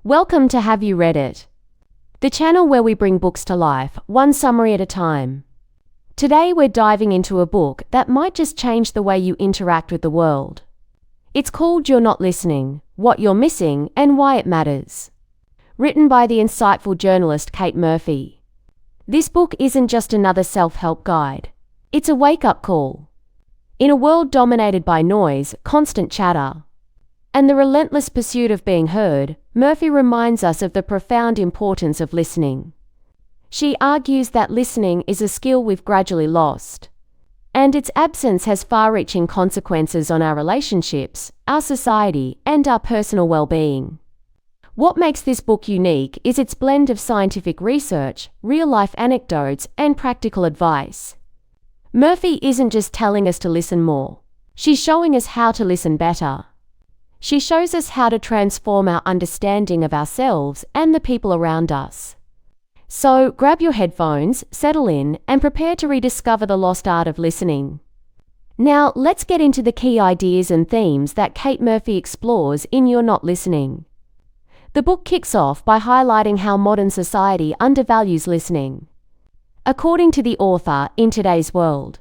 Welcome to Have You Read It? The channel where we bring books to life, one summary at a time. Today we're diving into a book that might just change the way you interact with the world. It's called You're Not Listening, What You're Missing, and Why It Matters. Written by the insightful journalist Kate Murphy. This book isn't just another self-help guide. It's a wake-up call. In a world dominated by noise, constant chatter, and the relentless pursuit of being heard, Murphy reminds us of the profound importance of listening. She argues that listening is a skill we've gradually lost, and its absence has far-reaching consequences on our relationships, our society, and our personal well-being. What makes this book unique is its blend of scientific research, real-life anecdotes, and practical advice. Murphy isn't just telling us to listen more. She's showing us how to listen better. She shows us how to transform our understanding of ourselves and the people around us. So, grab your headphones, settle in, and prepare to rediscover the lost art of listening. Now, let's get into the key ideas and themes that Kate Murphy explores in You're Not Listening. The book kicks off by highlighting how modern society undervalues listening. According to the author, in today's world,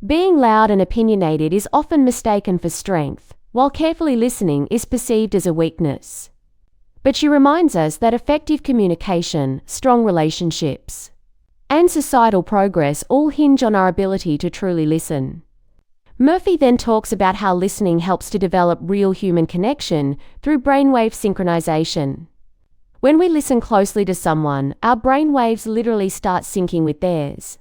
being loud and opinionated is often mistaken for strength, while carefully listening is perceived as a weakness. But she reminds us that effective communication, strong relationships, and societal progress all hinge on our ability to truly listen. Murphy then talks about how listening helps to develop real human connection through brainwave synchronization. When we listen closely to someone, our brainwaves literally start syncing with theirs.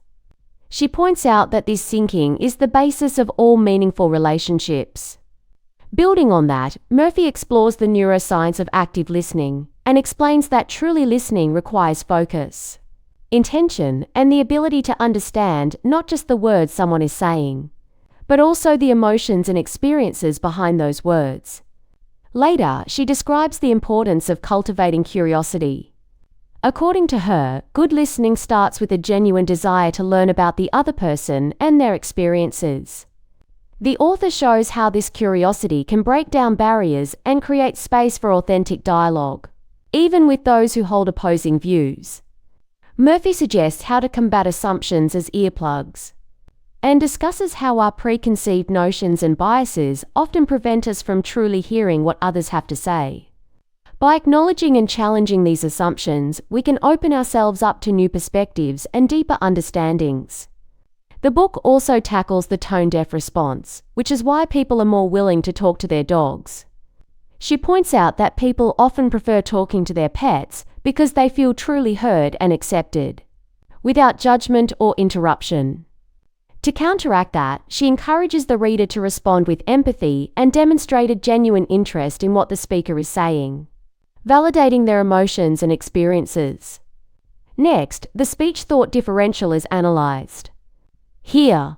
She points out that this syncing is the basis of all meaningful relationships. Building on that, Murphy explores the neuroscience of active listening and explains that truly listening requires focus, intention, and the ability to understand not just the words someone is saying, but also the emotions and experiences behind those words. Later, she describes the importance of cultivating curiosity. According to her, good listening starts with a genuine desire to learn about the other person and their experiences. The author shows how this curiosity can break down barriers and create space for authentic dialogue, even with those who hold opposing views. Murphy suggests how to combat assumptions as earplugs, and discusses how our preconceived notions and biases often prevent us from truly hearing what others have to say. By acknowledging and challenging these assumptions, we can open ourselves up to new perspectives and deeper understandings. The book also tackles the tone-deaf response, which is why people are more willing to talk to their dogs. She points out that people often prefer talking to their pets because they feel truly heard and accepted, without judgment or interruption. To counteract that, she encourages the reader to respond with empathy and demonstrate a genuine interest in what the speaker is saying, validating their emotions and experiences. Next, the speech-thought differential is analyzed. Here,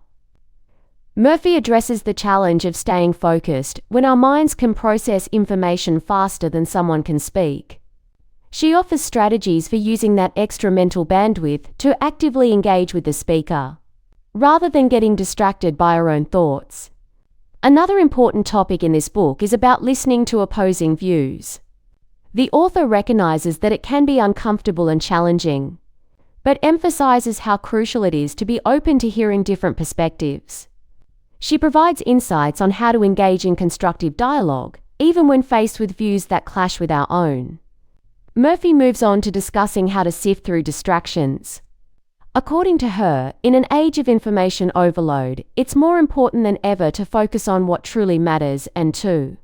Murphy addresses the challenge of staying focused when our minds can process information faster than someone can speak. She offers strategies for using that extra mental bandwidth to actively engage with the speaker, rather than getting distracted by our own thoughts. Another important topic in this book is about listening to opposing views. The author recognizes that it can be uncomfortable and challenging, but emphasizes how crucial it is to be open to hearing different perspectives. She provides insights on how to engage in constructive dialogue, even when faced with views that clash with our own. Murphy moves on to discussing how to sift through distractions. According to her, in an age of information overload, it's more important than ever to focus on what truly matters and to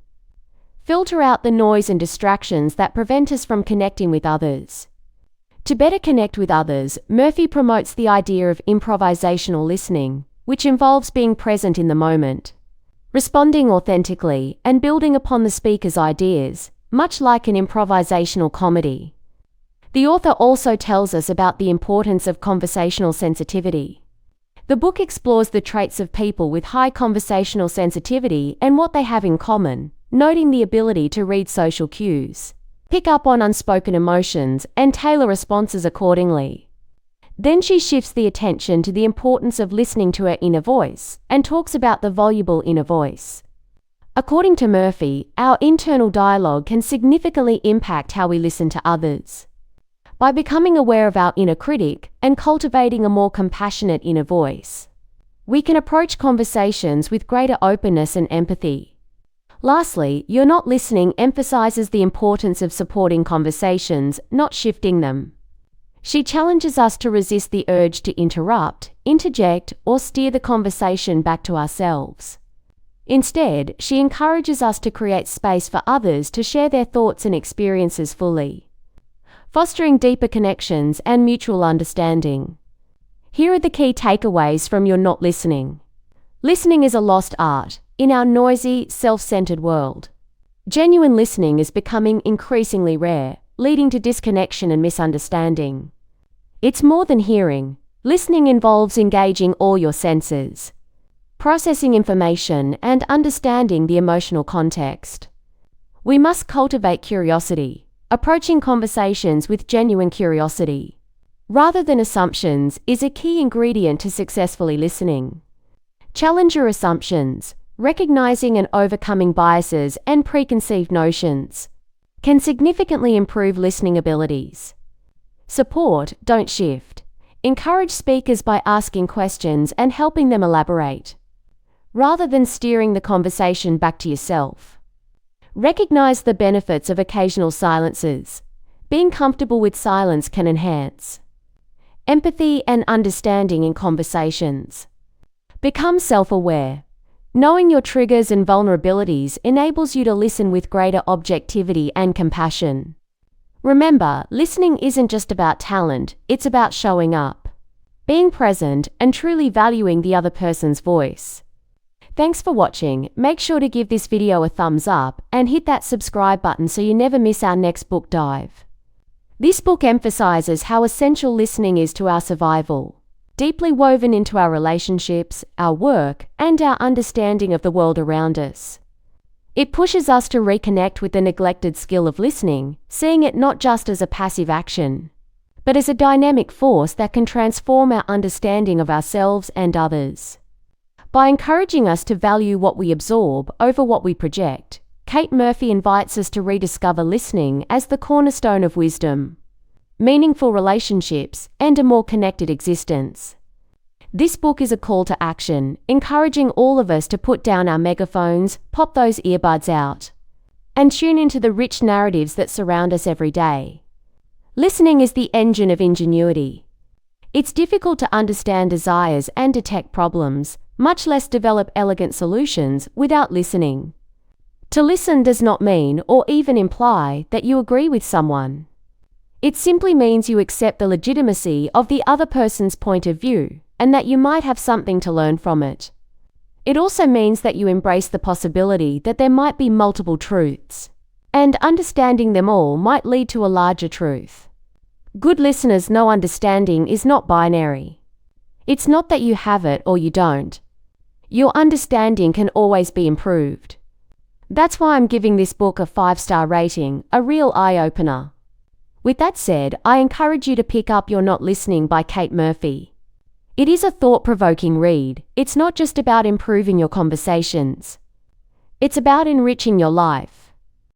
filter out the noise and distractions that prevent us from connecting with others. To better connect with others, Murphy promotes the idea of improvisational listening, which involves being present in the moment, responding authentically, and building upon the speaker's ideas, much like an improvisational comedy. The author also tells us about the importance of conversational sensitivity. The book explores the traits of people with high conversational sensitivity and what they have in common, noting the ability to read social cues, pick up on unspoken emotions, and tailor responses accordingly. Then she shifts the attention to the importance of listening to her inner voice and talks about the voluble inner voice. According to Murphy, our internal dialogue can significantly impact how we listen to others. By becoming aware of our inner critic and cultivating a more compassionate inner voice, we can approach conversations with greater openness and empathy. Lastly, You're Not Listening emphasizes the importance of supporting conversations, not shifting them. She challenges us to resist the urge to interrupt, interject, or steer the conversation back to ourselves. Instead, she encourages us to create space for others to share their thoughts and experiences fully, fostering deeper connections and mutual understanding. Here are the key takeaways from You're Not Listening. Listening is a lost art in our noisy, self-centered world. Genuine listening is becoming increasingly rare, leading to disconnection and misunderstanding. It's more than hearing. Listening involves engaging all your senses, processing information, and understanding the emotional context. We must cultivate curiosity, approaching conversations with genuine curiosity, rather than assumptions, is a key ingredient to successfully listening. Challenge your assumptions. Recognizing and overcoming biases and preconceived notions can significantly improve listening abilities. Support, don't shift. Encourage speakers by asking questions and helping them elaborate, rather than steering the conversation back to yourself. Recognize the benefits of occasional silences. Being comfortable with silence can enhance empathy and understanding in conversations. Become self-aware. Knowing your triggers and vulnerabilities enables you to listen with greater objectivity and compassion. Remember, listening isn't just about talent, it's about showing up, being present, and truly valuing the other person's voice. Thanks for watching. Make sure to give this video a thumbs up and hit that subscribe button so you never miss our next book dive. This book emphasizes how essential listening is to our survival, deeply woven into our relationships, our work, and our understanding of the world around us. It pushes us to reconnect with the neglected skill of listening, seeing it not just as a passive action, but as a dynamic force that can transform our understanding of ourselves and others. By encouraging us to value what we absorb over what we project, Kate Murphy invites us to rediscover listening as the cornerstone of wisdom, meaningful relationships, and a more connected existence. This book is a call to action, encouraging all of us to put down our megaphones, pop those earbuds out, and tune into the rich narratives that surround us every day. Listening is the engine of ingenuity. It's difficult to understand desires and detect problems, much less develop elegant solutions, without listening. To listen does not mean, or even imply, that you agree with someone. It simply means you accept the legitimacy of the other person's point of view, and that you might have something to learn from it. It also means that you embrace the possibility that there might be multiple truths, and understanding them all might lead to a larger truth. Good listeners know understanding is not binary. It's not that you have it or you don't. Your understanding can always be improved. That's why I'm giving this book a 5-star rating, a real eye-opener. With that said, I encourage you to pick up You're Not Listening by Kate Murphy. It is a thought-provoking read. It's not just about improving your conversations. It's about enriching your life.